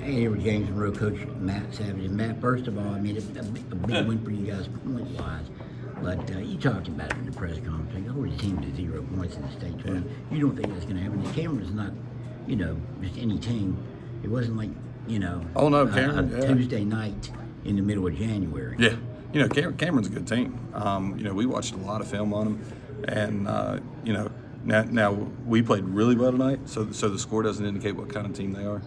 Hey, here with James Monroe, Coach Matt Sauvage. And Matt, first of all, I mean, a big win for you guys point-wise. But you talked about it in the press conference. Like, the team to 0 points in the state tournament. You don't think that's going to happen. The Cameron's not, just any team. It wasn't like, Oh, no, Cameron, a Tuesday night in the middle of January. Yeah. Cameron's a good team. We watched a lot of film on them. And, now we played really well tonight, so the score doesn't indicate what kind of team they are.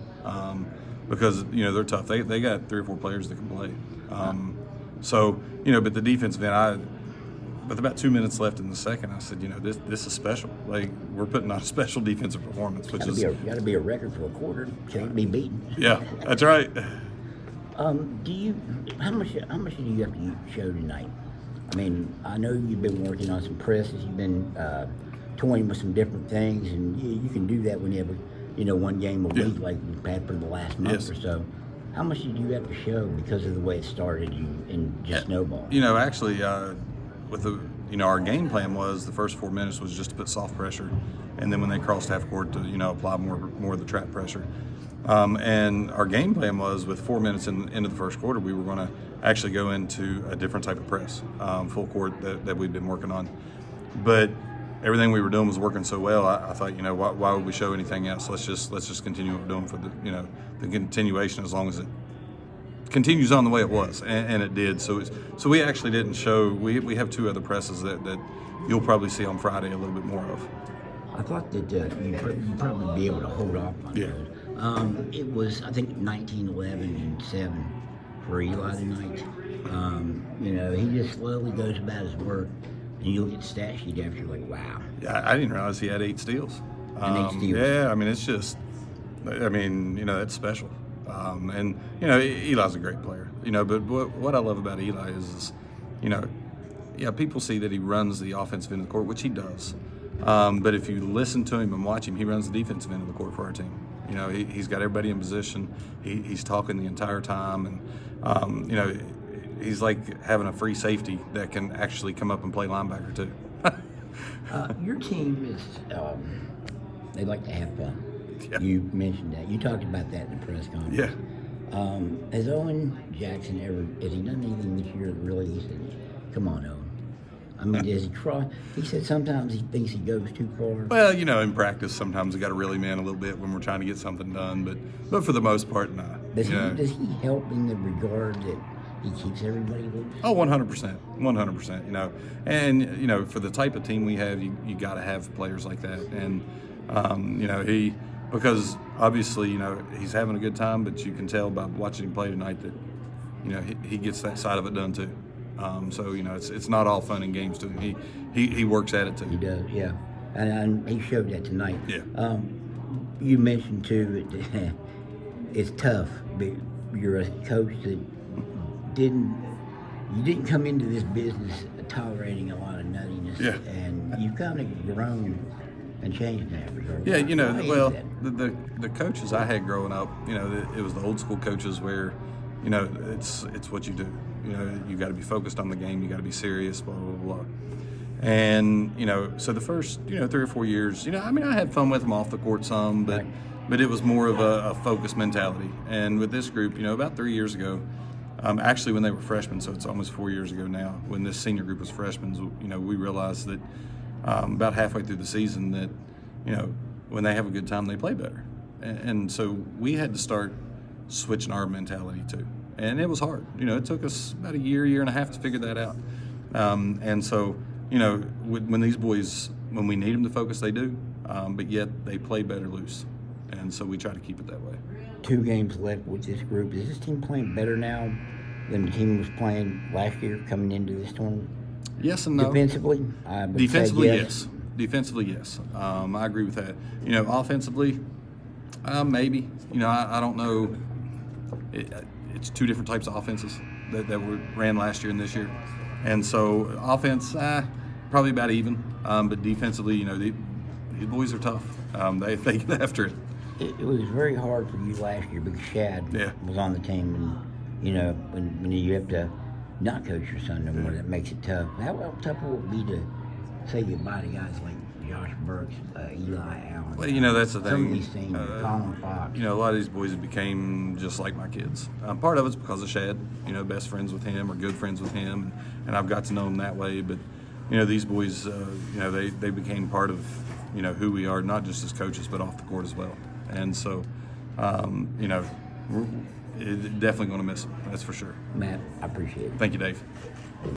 Because, they're tough. They got 3 or 4 players that can play. But the defensive end, with about 2 minutes left in the second, I said, this is special. Like, we're putting on a special defensive performance, which is got to be a record for a quarter. Can't be beaten. Yeah, that's right. How much do you have to show tonight? I mean, I know you've been working on some presses. You've been toying with some different things, and you can do that when you have one game a week, like we've had for the last month or so. How much did you have to show because of the way it started and just snowball? Actually, with our game plan was the first 4 minutes was just to put soft pressure, and then when they crossed half court to apply more of the trap pressure. And our game plan was with 4 minutes into the first quarter, we were going to actually go into a different type of press, full court that we'd been working on. But everything we were doing was working so well. I thought, why would we show anything else? Let's just continue what we're doing for the continuation, as long as it continues on the way it was, and it did. So we actually didn't show. We have 2 other presses that you'll probably see on Friday a little bit more of. I thought that you'd probably be able to hold off on those. It was, I think, 19, 11, and 7 for Eli tonight. He just slowly goes about his work. And you look at the stat sheet after, you're like, wow. Yeah, I didn't realize he had 8 steals. And 8 steals. Yeah, it's just, that's special. Eli's a great player. But what I love about Eli is, people see that he runs the offensive end of the court, which he does. But if you listen to him and watch him, he runs the defensive end of the court for our team. He's got everybody in position. He's talking the entire time, and he's like having a free safety that can actually come up and play linebacker too. Your team is, they like to have fun. Yeah. You mentioned that. You talked about that in the press conference. Yeah. Has Owen Jackson has he done anything this year that really, he said, come on, Owen? I mean, does he try? He said sometimes he thinks he goes too far. Well, in practice, sometimes we got to reel him in a little bit when we're trying to get something done. But for the most part, no. Does he help in the regard that he keeps everybody loose? Oh, 100%. 100%. And, for the type of team we have, you got to have players like that. And, because obviously, he's having a good time, but you can tell by watching him play tonight that, he gets that side of it done too. It's not all fun and games to him. He works at it too. He does, yeah. And he showed that tonight. Yeah. You mentioned too that it's tough, but you're a coach that you didn't come into this business tolerating a lot of nuttiness. Yeah. And you've kind of grown and changed in that regard. Yeah, the coaches I had growing up, it was the old school coaches where, it's what you do. You got to be focused on the game. You got to be serious, blah, blah, blah. And, so the first, 3 or 4 years, I had fun with them off the court some, but it was more of a focused mentality. And with this group, about 3 years ago, actually when they were freshmen, so it's almost 4 years ago now, when this senior group was freshmen, we realized that about halfway through the season that, when they have a good time, they play better. And so we had to start switching our mentality too. And it was hard. It took us about a year and a half to figure that out. And so, when these boys, when we need them to focus, they do. But yet they play better loose. And so we try to keep it that way. 2 games left with this group. Is this team playing better now than the team was playing last year coming into this tournament? Yes and no. Defensively? Defensively, yes. Defensively, yes. I agree with that. Offensively, maybe. I don't know. It's 2 different types of offenses that were ran last year and this year. And so offense, probably about even. But defensively, these boys are tough. They get after it. It was very hard for you last year because Shad was on the team. And, when you have to not coach your son no more, that makes it tough. How tough will it be to say goodbye to guys like Josh Burks, Eli Allen. Well, you know, that's the Some of thing. these things, Colin Fox. You know, a lot of these boys became just like my kids. Part of it's because of Shad, you know, best friends with him or good friends with him, and I've got to know him that way. But, you know, these boys, you know, they became part of, you know, who we are, not just as coaches, but off the court as well. And so, you know, we're definitely going to miss them, that's for sure. Matt, I appreciate it. Thank you, Dave.